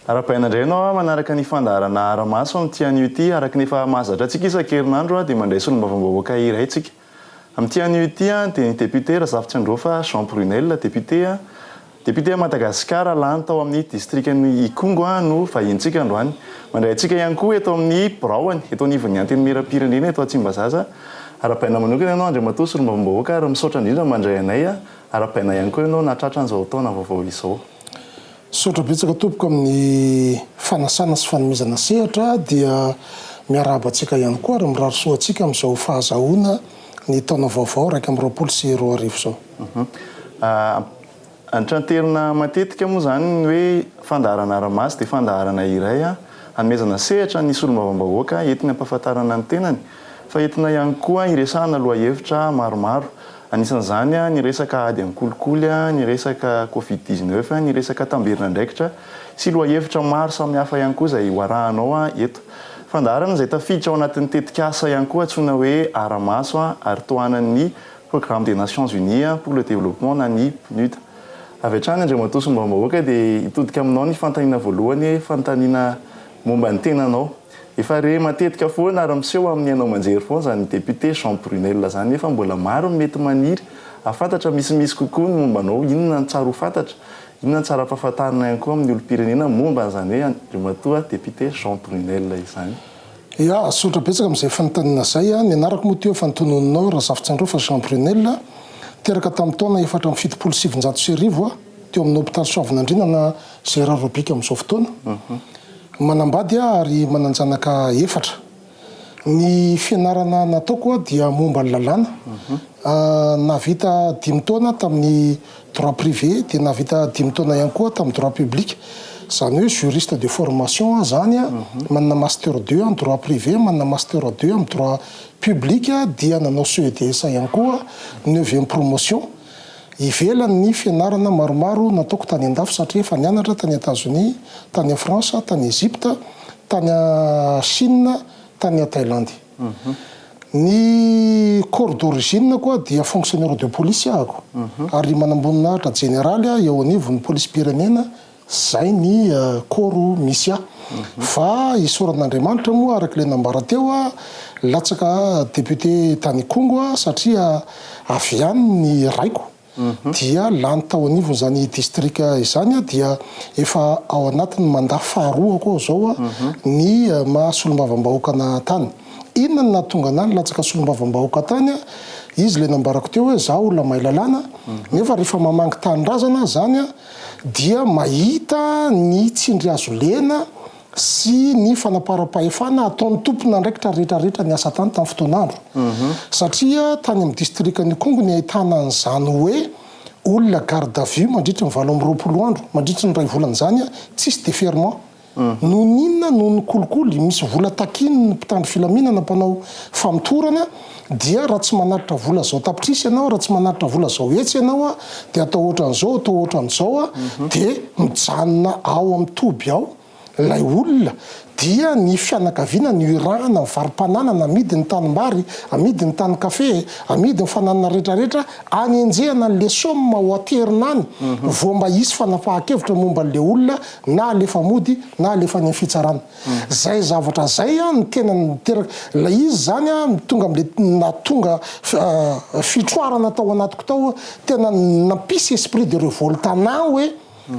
Ara-painandray ianao manaraka ny fandaharana aramaso amin'ity anio ity araky ny efa mahazatra antsika isan-kerinandro dia mandray solombavambahoaka iray tsika. Amin'ity anio ity dia ny député Razafy Tsyandrofa Jean Prunel député Madagasikara lany tao amin'ny distriktan'ny Ikongo no vahiantsika androany. Mandray antsika ihany koa eto amin'ny Braony eto anivon'ny antenimieram-pirenena eto Tsimbazaza. Ara-paina manokana ianao Andriamatoa solombavambahoaka ary misaotra indrindra mandray anay ara-paina ihany koa ianao natratra an'izao taona vaovao izao. Sotra betsaka tompoko amin'ny fanasana sy fanomezana sehatra dia miarahaba antsika ihany koa ary mirary soa antsika amin'izao fahazahoana ny taona vaovao 2022 zao. Antranterina matetika moa zany ny hoe fandaharana aramaso dia fandaharana iray hanomezana sehatra ny solombavambahoaka entina ampahafantarana ny tenany fa entina ihany koa iresahana lohahevitra maromaro. Anisan'izany ny resaka ady amin'ny kolikoly, ny resaka Covid-19, ny resaka tamberina andraikitra sy lohahevitra maro samihafa ihany koa izay hoarahanao eto. Fandaharana izay tafiditra ao anatin'ny tetikasa ihany koa antsoina hoe aramaso ary tohanan'ny Programme des Nations Unies pour le développement na ny PNUD. Avy hatrany Andriamatoa solombavambahoaka dia hitodika aminao ny fanontaniana voalohany fanontaniana momba ny tenanao. Efa re matetika foana ary miseho amin'ny anao manjery foana zany député Jean Prunel zany nefa mbola maro mety maniry afantatra misy kokoa ny mombanao, inona ny tsara ho fantatra, inona ny tsara ampahafantarina ihany koa amin'ny olom-pirenena momba zany hoe Andriamatoa député Jean Prunel izany. Ya, sotra betsaka amin'izay fanontaniana izay ny anarako moa teo fanontononinao Razafy Tsyandrofa Jean Prunel teraka tamin'ny taona 470 teo amin'ny hôpitaly Soavinandriana Gérard Robika amin'izao fotoana. Manambady ary mananjanaka efatra. Ny fianarana nataoko dia momba ny lalàna. Navita 5 taona tamin'ny droit privé dia navita 5 taona ihany koa tamin'ny droit public. Zany hoe juriste de formation zany manana master 2 en droit privé, manana master 2 en droit public dia nanao CEDS ihany koa 9e promotion. Ivelany ny fianarana maromaro nataoko tany andafy satria efa nianatra tany États-Unis, tany France, tany Egypte, tany Chine, tany Thaïlande. Ny corps d'origine koa dia fonctionnaire de police ako. Ary manambonina général eo anivon'ny police pirenena zay ny corps misy. Fa isoran'Andriamanitra moa araka le nambara teo latsaka député tany Kongo satria avy any ny raiko. Dia lany tao anivony zany district izany dia efa ao anatiny mandat faharoa koa zao ny maha-solombavambahoaka tany. Inona no nahatonga anany latsaka solombavambahoaka tany izy le nambarako teo hoe za olona mahay lalàna nefa rehefa mamangy tanindrazana zany dia mahita ny tsindry azo lena sy ny fanapara-pahefana ataon'ny tompona andraikitra rehetrarehetra ny asa tany tamin'ny fotoanandro. Satria tany amin'ny distriktan'ny Kongo ny ahitana an'izany hoe olona garde à vue mandritra ny 20 andro, mandritra ny 2 volana zany tsisy déferment. Noho n'inona noho ny kolikoly misy vola takiny ny mpitandro filaminana mpanao famotorana dia raha tsy manatitra vola zao tapitrisy ianao, raha tsy manatitra vola zao etsy ianao dia atao ohatran'izao, atao ohatran'izao dia mijanona ao amin'ny toby ao lay olona dia ny fianakaviana ny irahana varim-pananana amidy ny tanimbary, amidy ny tany kafe, amidy ny fananana rehetrarehetra anenjehana n'le soma ho aterinany vao mba hisy fanapahan-kevitra momba n'le olona na alefa mody na alefa ny fitsarana. Zay zavatra zay ny tena niteraka la izy zany tonga am'le natonga fitroarana tao anatiko tao tena nampisy esprit de révolte ana hoe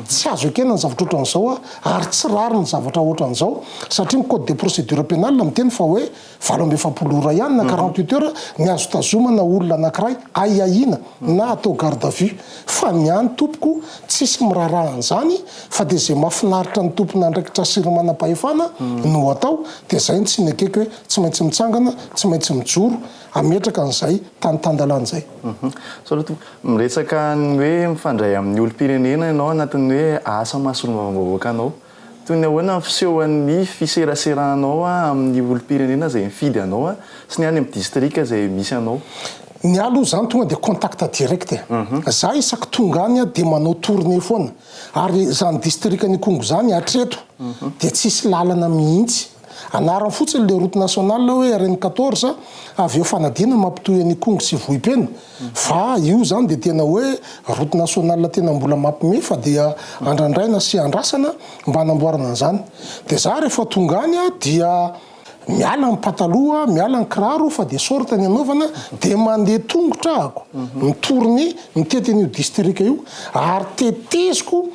tsy azo ekena ny zavatra ohatran'izao ary tsy rary ny zavatra ohatran'izao satria ny code de procédure pénale miteny fa hoe 27 ora ihany na 48 heures ny azo tazomana olona anankiray aiahina na atao garde à vue fa ny any tompoko tsisy mirarahan'izany fa dia zay mahafinaritra ny tompona andraikitra siry manam-pahefana no atao dia zay ny tsy nekeko hoe tsy maintsy mitsangana, tsy maintsy mijoro ametraka an'izay tany-tandalan'izay. Miresaka ny hoe mifandray amin'ny olom-pirenena ianao anatin'ny hoe asa maha-solombavambahoaka anao. Toy ny ahoana fisehoan'ny fiseraseranao amin'ny olom-pirenena izay mifidy anao sy ny any amin'ny distrika izay misy anao. Ny aloha zany tonga dia contact direct. Za isaky tonga any dia manao tournée foana ary zany distriktan'ny Kongo zany hatreto dia tsisy lalana mihitsy. anarany fotsiny le route nationale hoe RN14 avy eo fanadina mampitoy any Kongo sy Vohipena fa io zany de tena hoe route nationale tena mbola mampime fa dia andrandraina sy andrasana mba hanamboarana an'izany de za rehefa tonga any dia miala ny pataloha miala ny kiraro fa de sorta ny anaovana de mandeha tongotra ako mitourny mitety an'io distrika io ary teteziko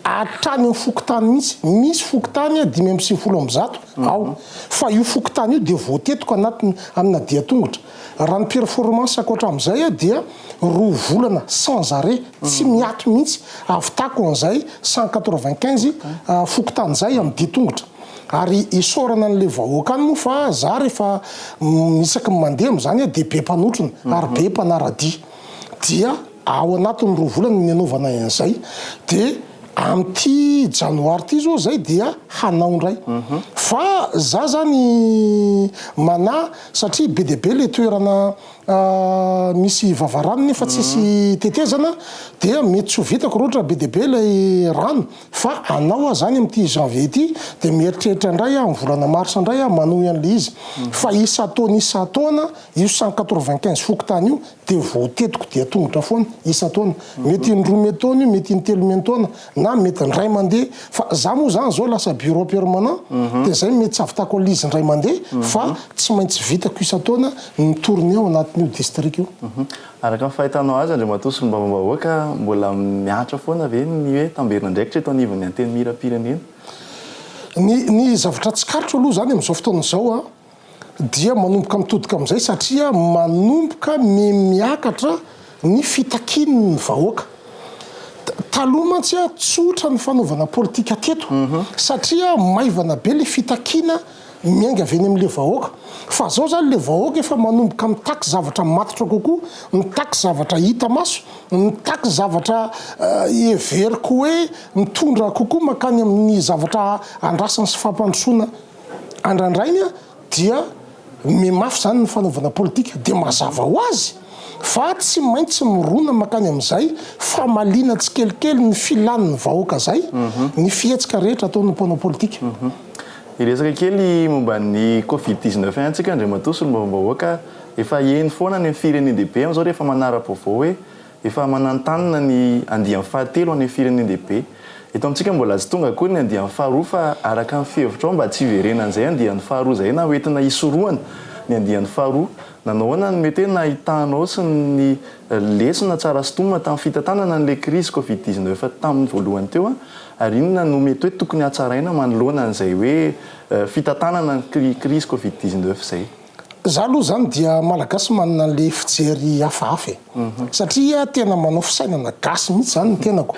atrany amin'ny fokotany misy fokotany 550 ao fa io fokotany io de voatetiko anatiny amina dia tongotra raha ny performance akoatra amin'izay dia 2 volana sans arrêt tsy miato mihitsy avitako an'izay 195 fokotany zay amin'ny dia tongotra ary isorana an'le vahoaka any moa fa za rehefa isaky mandeha am'izany de be mpanotrona ary be mpanaradia dia ao anatiny 2 volana ny anaovana an'izay de am'ty janoary ty zao zay dia hanao ndray fa za zany mana satria be de be le toerana misy vavarano nefa tsisy tetezana dia mety tsy ho vitako roatra be de be le rano fa anao zany am'ty janvier ty de mieritreritra ndray amin'ny volana mars ndray manohy an'le izy fa isa-taona io 195 fokotany io de voatetiko dia tongotra foana isa-taona mety ny 12 taona io mety ny 13 taona na mety ndray mandeha fa za moa zany zao lasa bureau permanent de zay mety tsy avitako an'izy ndray mandeha fa tsy maintsy vitako isa-taona ny tourné ao anatin'io district io araka ny fahitanao azy andre matosy mbahoaka mbola miatra foana ve ny hoe tamberina ndraikitra eto anivon'ny anteny miram-pirenena ny zavatra tsy karitra aloha zany am'izao fotoana zao dia manomboka mitodika am'izay satria manomboka miakatra ny fitakiny ny vahoaka taloha mantsy tsotra ny fanaovana politika teto satria maivana be le fitakina miainga avy eny am'le vahoaka fa zao zany le vahoaka efa manomboka mitaky zavatra matitra kokoa mitaky zavatra hita maso mitaky zavatra everiko hoe mitondra kokoa makany amin'ny zavatra andrasany sy fampandrosoana andrandrainy dia memafy zany ny fanaovana politika de mazava ho azy fa tsy maintsy mirona makany am'izay fa malina tsy kelikely ny filan'ny vahoaka zay ny fihetsika rehetra ataon'ny mpanao politika iresaka kely momba ny Covid-19 antsika andre matosy mbahoaka efa eny foana ny firenendehibe am'izao rehefa manara-baovao hoe efa manantanina ny andian'ny fahatelo any firenendehibe eto amintsika mbola tsy tonga koa ny andian'ny faharoa fa araka ny fihevitra ao mba tsy hiverenan'izay andian'ny faharoa zay na hoentina hisoroana ny andian'ny faharoa nanahoana ny mety hoe nahitanao sy ny lesona tsara sy tomona tamin'ny fitantanana n'le crise Covid-19 tamin'ny voalohany teo ary inona no mety hoe tokony hatsaraina manoloana an'izay hoe fitantanana ny crise Covid-19 zay za aloha zany dia malagasy manana le fijery hafahafa satria tena manao fisainana gasy mihitsy zany ny tenako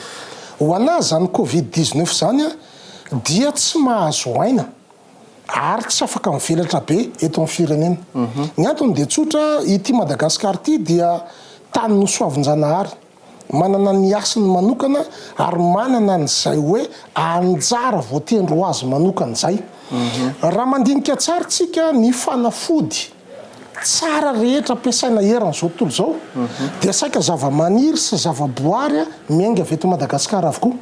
ho ana zany Covid-19 zany dia tsy mahazo aina ary tsy afaka mivelatra be eto amin'ny firenena ny antony de tsotra ity Madagasikara ty dia tany nosoavin-janahary manana ny asiny manokana ary manana n'izay hoe anjara voatendro ho azy manokana zay raha mandinika tsara tsika ny fanafody tsara rehetra ampiasaina eran'izao tontolo zao dia saika zava-maniry sy zava-boary miainga avy eto Madagasikara avokoa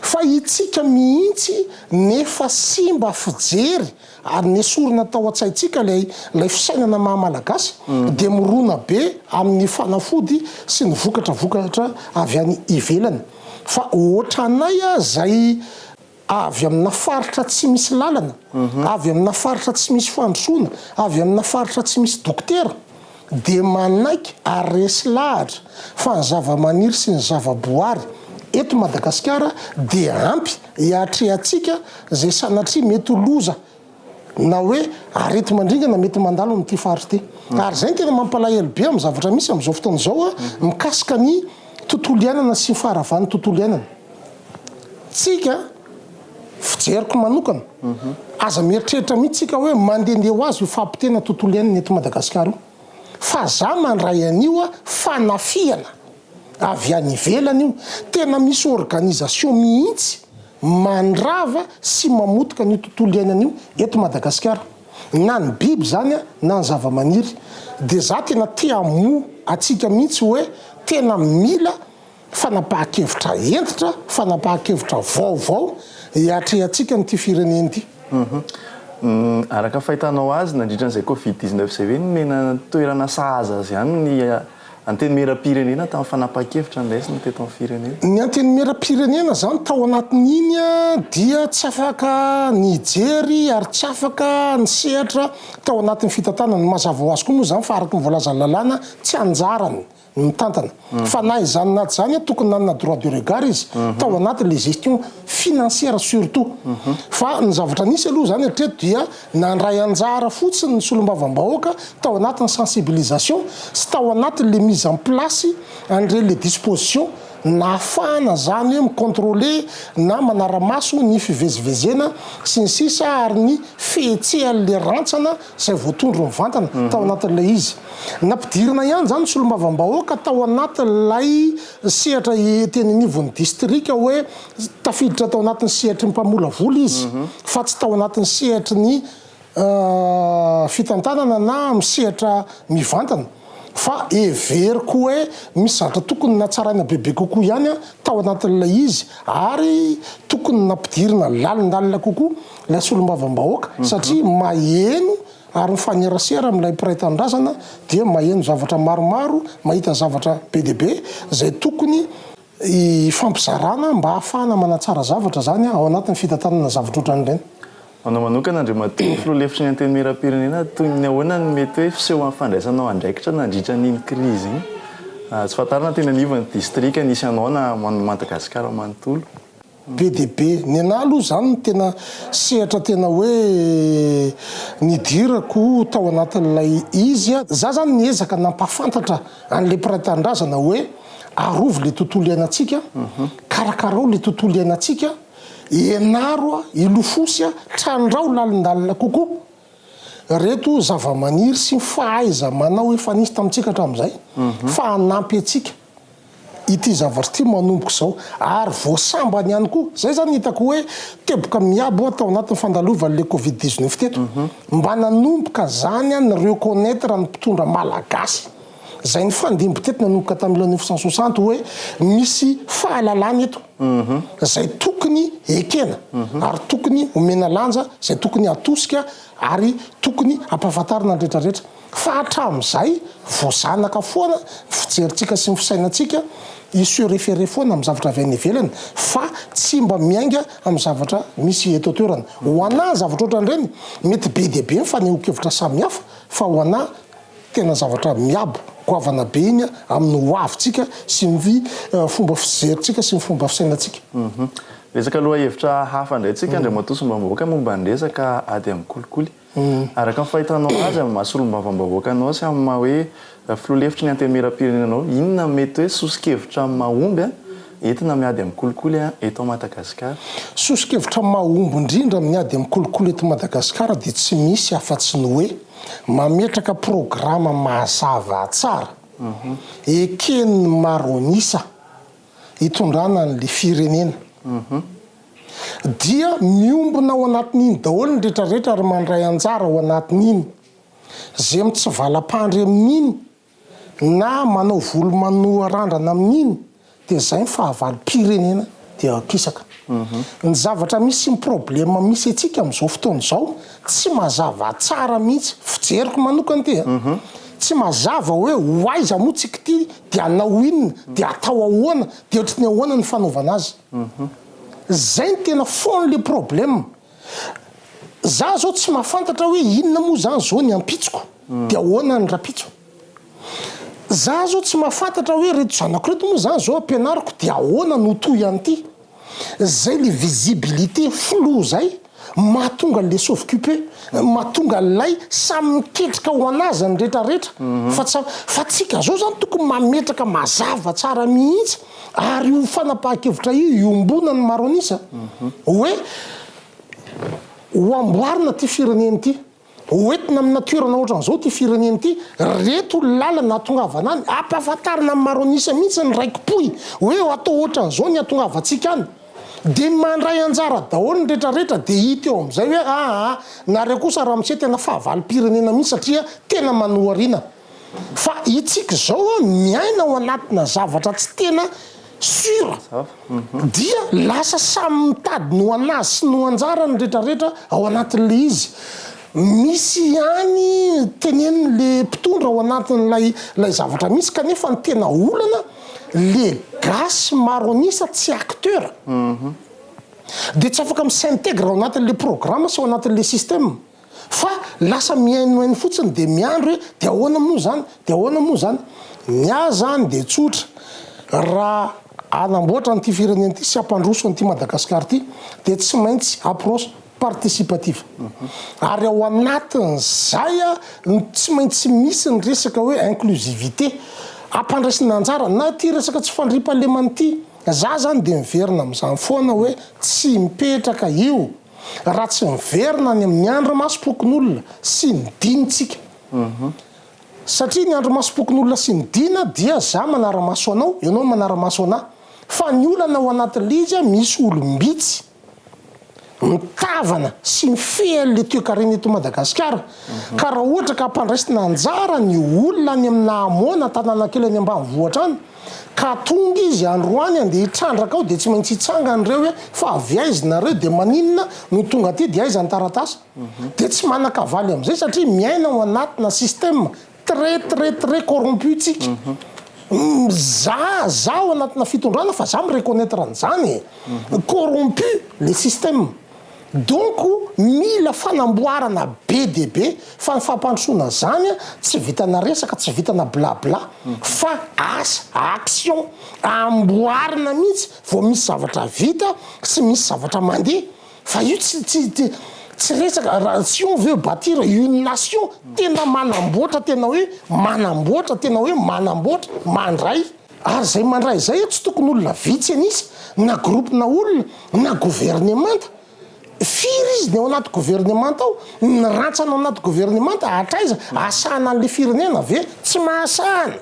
fa itsika mihitsy nefa simba fijery ary nesorina tao an-tsaitsika lay fisainana mahamalagasy de mirona be amin'ny fanafody sy ny vokatra avy any ivelany fa ohatranay zay avy amina faritra tsy misy lalana avy amina faritra tsy misy fandrosoana avy amina faritra tsy misy dokotera de manaiky ary resy lahatra fa ny zava-maniry sy ny zava-boary eto Madagasikara de ampy hiatrehatsika zay sanatria mety loza na hoe arety mandringana mety mandalo amin'ity faritra ty ary zay tena mampalahelo be amin'ny zavatra misy amin'izao fotoana zao mikasika ny tontolo iainana sy faharavany tontolo iainana tsika fijeriko manokana aza mieritreritra mihitsika hoe mandendeha ho azy io fampitena tontolo iainana eto Madagasikara io fa za mandray an'io fanafiana avy any ivelany io tena misy organisation mihitsy mandrava sy mamotika ny tontolo iainan'io eto Madagasikara na ny biby zany na ny zava-maniry de za tena tea-mo atsika mihitsy hoe tena mila fanapahan-kevitra entitra fanapahan-kevitra vaovao hiatrehatsika nyty fireneny ty Araka fahitanao azy nandritran'izay Covid-19 zay hoe nomena toerana sahaza azy ihany ny antenimeram-pirenena tamin'ny fanapahan-kevitra ndraisiny teto amin'ny firenena. Ny antenimeram-pirenena zany tao anatin'iny a dia tsy afaka ny jery ary tsy afaka ny sehatra tao anatin'ny fitantanana. Ny mazava ho azy koa moa zany fa araky ny voalazan'ny lalàna tsy anjarany mitantana fa na izany na tsy zany tokony nanana droit de regard izy tao anaty les gestions financières surtout fa ny zavatra nisy aloha zany hatreto dia nandray anjara fotsiny ny solombavam-bahoaka tao anatin'ny sensibilisation sy tao anatin'ny le mise en place andre les dispositions nahafahana zany hoe micontrôler na manara-maso ny fivezivezena sy ny sisa ary ny fihetsehany rantsana zay voatondro mivantana tao anatin'ilay izy. Nampidirina ihany zany solombavam-bahoaka tao anatin'ilay sehatra teny anivon'ny distrika hoe tafiditra tao anatin'ny sehatry ny mpamola vola izy fa tsy tao anatin'ny sehatry ny fitantanana na misehatra mivantana. Fa everiko hoe misy zavatra tokony natsaraina bebe kokoa ihany tao anatin'ilay izy ary tokony nampidirina lalindalina kokoa lay solombavam-bahoaka satria maheno ary mifanerasera amin'ilay mpiray tanindrazana dia maheno zavatra maromaro mahita zavatra be dia be zay tokony ifampizarana mba hahafahana manatsara zavatra zany ao anatin'ny fitantanana zavatra ohatran'ireny. Anao manokana Andriamatoa filoha-hevitry ny antenimeram-pirenena toy ny ahoana ny mety hoe fiseho amin'ny fandraisana andraikitra nandritra n'iny krizy iny. Tsy fatarina teny anivon'ny distrika nisy anao na Madagasikara manontolo. Be dia be ny anahy aloha zany tena sehatra tena hoe nidirako tao anatin'ilay izy za zany niezaka nampafantatra an'le mpiray tanindrazana hoe arovy le tontolo iainantsika karakarao le tontolo iainantsika ianaro ilofosy trandrao lalindalina kokoa reto zava-maniry sy fahaiza manao efa nisy tamintsika hatramin'izay fa hanampy atsika ity zavatra ty manomboka zao ary voasambany ihany koa zay zany hitako hoe teboka miabo tao anatin'ny fandalovan'le Covid-19 teto mba nanomboka zany ny reconnaître ny mpitondra malagasy zay ny fandimbo teto nanomboka tamin'ny 1960 hoe misy fahalalana eto zay tokony ekena ary tokony omena lanja zay tokony atosika ary tokony ampahafantarina andretrarehetra fa hatramin'izay voazanaka foana fijeritsika sy ny fisainantsika iso référé foana amin'ny zavatra avy any ivelany fa tsy mba miainga amin'ny zavatra misy eto toerana. Ho anahy zavatra ohatran'ireny mety be dia be fa nehoan-kevitra samihafa fa ho anahy tena zavatra miabo goavana be iny amin'ny hoavitsika sy ny fomba fizeritsika sy ny fomba fisainantsika. Resaka loha-hevitra hafa indray tsika Andriamatoa solombavam-bahoaka momba ny resaka ady amin'ny kolikoly. Araka ny fahitanao azy amin'ny maha solombavam-bahoaka anao sy amin'ny maha hoe filoha-hevitry ny antenimeram-pirenenanao inona mety hoe sosikevitra mahomby entina miady amin'ny kolikoly eto Madagasikara? Sosikevitra mahomby indrindra miady amin'ny kolikoly eto Madagasikara dia tsy misy afa-tsy ny hoe mametraka programa mahazava tsara eken'ny maronisa hitondrana n'le firenena dia miombona ao anatin'iny daholo ny rehetrarehetra ary mandray anjara ao anatin'iny zay mitsivalam-pandry amin'iny na manao volo manoarandrana amin'iny dia zay ny fahavalo-pirenena dia akisaka. Ny zavatra misy ny problema misy atsika amin'izao fotoana izao tsy mazava tsara mihitsy fijeriko manokana ty tsy mazava hoe hoaiza moa tsika ty dia anao inona dia atao ahoana dia ohatrany ahoana ny fanaovana azy zay ny tena fon'le problème. Za zao tsy mahafantatra hoe inona moa zany zao ny ampitsiko dia ahoana ny rapitso. Za zao tsy mahafantatra hoe reto zanako reto moa zany zao ampianariko dia ahoana no toy ihany ty. Zay le visibilité flou zay mahatonga le s'occuper mahatonga lay samy miketrika ho anazy ny rehetrarehetra fa tsika zao zany tokony mametraka mazava tsara mihitsy ary io fanapahan-kevitra io iombona ny maronisa hoe ho amboarina ty fireneny ty hoentina amin'ny natiorana ohatran'izao ty fireneny ty reto lalana atongavana any ampahafantarina amin'ny maronisa mihitsy ny raiki-poy hoe atao ohatran'izao ny atongavantsika any dia mandray anjara daholo ny rehetrarehetra dia hita eo amin'izay hoe nareo kosa raha mitsy tena fahavalo-pirenena mihitsy satria tena manohariana fa itsika zao miaina ao anatina zavatra tsy tena sura dia lasa samy mitady no anazy sy no anjara ny rehetrarehetra ao anatin'le izy. Misy any teneniny le mpitondra ao anatin'lay zavatra misy kanefa ny tena olana le gasy maro anisa tsy acteur de tsy afaka misintegre ao anatin'le programme sy ao anatin'le système fa lasa miainoaino fotsiny de miandro hoe de ahoana moa zany de ahoana moa zany. Nya zany de tsotra raha anamboatra n'ity firenena ity sy ampandroso an'ity Madagasikara ity de tsy maintsy approche participative ary ao anatin'izay tsy maintsy misy ny resaka hoe inclusivité ampandraisina anjara na ty resaka tsy fandriampahalemana ity. Za zany de miverina am'izany foana hoe tsy mipetraka io raha tsy miverina any amin'ny andro masom-pokon'olona sy ny dinitsika satria ny andro masom-pokon'olona sy ny dina dia za manara-maso anao ianao manara-maso anahy fa ny olana ao anatin'le izy misy olombitsy mitavana sy mifehan'le toe-karena eto Madagasikara ka raha ohatra ka ampandraisina anjara ny olona any amina amoana tanàna kely any ambanivohitra any ka tonga izy androany andeha hitrandraka ao de tsy maintsy hitsangany reo hoe fa avy aizinareo de maninona no tonga aty de aiza ny taratasy de tsy manakavaly am'izay satria miaina ao anatina système très corrompu tsika. Za ao anatina fitondrana fa za mireconnaître an'izany corrompu le système. Donc mila fanamboarana be de be fa ny fampandrosoana zany tsy vitana resaka tsy vitana blabla fa asa action amboarina mihitsy vao misy zavatra vita sy misy zavatra mandeha fa io tsy resaka si on veut bâtir une nation tena manamboatra tena hoe manamboatra mandray ary zay mandray zay tsy tokony olona vitsy anisy na groupe na olona na gouvernemanta firy izy ny ao anaty gouvernemanta ao ny rantsana ao anaty gouvernemanta atraiza asana an'le firenena ve tsy mahasahana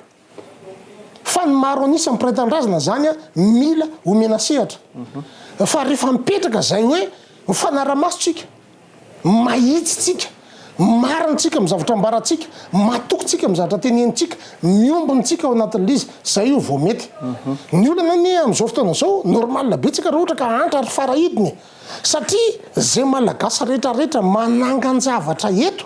fa ny maro anisa mipiraitandrazana zany mila omena sehatra fa rehefa mipetraka zay hoe mifanara-masotsika mahitsitsika marintsika mizavatra ambaratsika matokotsika mizavatra tenenitsika miombontsika ao anatin'le izy zay io vao mety ny olana ny am'izao fotoana zao normalina betsika raha ohatra ka antra ary farahidiny satria zay malagasy rehetrarehetra manangan-javatra eto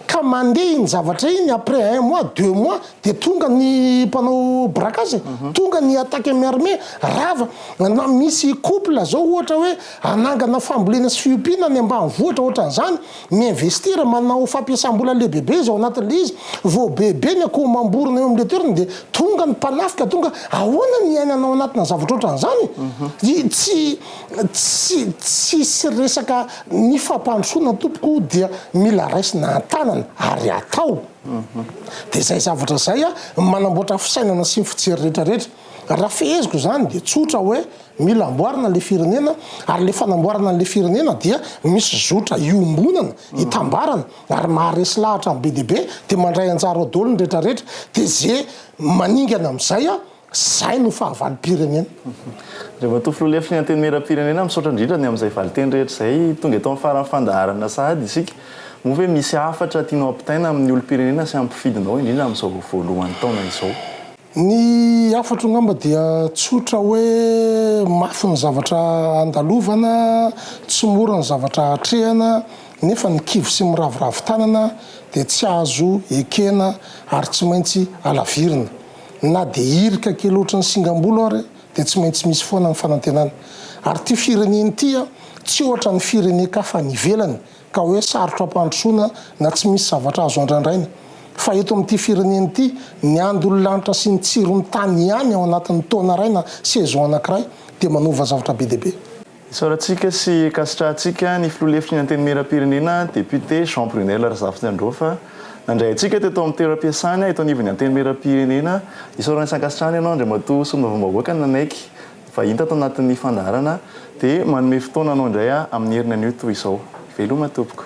ka mandeha iny zavatra iny après 1 mois 2 mois de tonga ny mpanao brakazy tonga ny attaque amiarmé rava na misy couple zao ohatra hoe anangana fambolena sy fiompiana ny ambanivohitra ohatran'izany miinvestir manao fampiasam-bola lehibehibe izy ao anatin'le izy vao bebe ny akoho mamborona eo amin'le toerana de tonga ny mpanafika tonga ahoana ny ainanao anatina zavatra ohatran'izany tsy resaka ny fampandrosoana tompoko dia mila raisina an-tanana ary atao de zay zavatra zay manamboatra fisainana sy fijery rehetrarehetra raha feheziko zany de tsotra hoe mila amboarina le firenena ary le fanamboarana n'le firenena dia misy zotra iombonana hitambarana ary maharesy lahatra be deaibe de mandray anjara adaolo ny rehetrarehetra de ze maningana am'izay zay no fahavali-pirenena re matofolo le fianteny mera-pirenena misaotra indrindra ny am'izay valiteny rehetra zay tonga eto amin'ny farany fandaharana sahady isika mo hoe misy afatra tianao ampitaina amin'ny olo-pirenena sy ampifidinao indrindra amin'izao voalohany taona izao. Ny afatra ngamba dia tsotra hoe mafy ny zavatra andalovana tsy mora ny zavatra atrehana nefa ny kivo sy miravoravo tanana de tsy azo ekena ary tsy maintsy alavirina na de irika kely ohatry ny singambolo ary de tsy maintsy misy foana ny fanantenana ary ty fireneny tya tsy ohatra ny firenen-kafa ny ivelany ka hoe sarotra ampandrosoana na tsy misy zavatra azo andrandraina fa eto amin'ity fireneny ity ny andolo-lanitra sy ny tsirony tany ihany ao anatin'ny taona raina saison anankiray de manova zavatra be deaibe. Isaorantsika sy kasitrahantsika ny filolefitra ny anteny mera-pirenena député Jean Brunel Razafy Androfa nandray antsika teto amin'ny toeram-piasany eto anivon'ny anteny mera-pirenena isaorana isan-kasitrahana ianao Andriamatoa Somavambahoaka nanaiky vahiny tato anatin'ny fandaharana de manome fotoana anao indray amin'ny herinan'io toy izao veloma tompoko.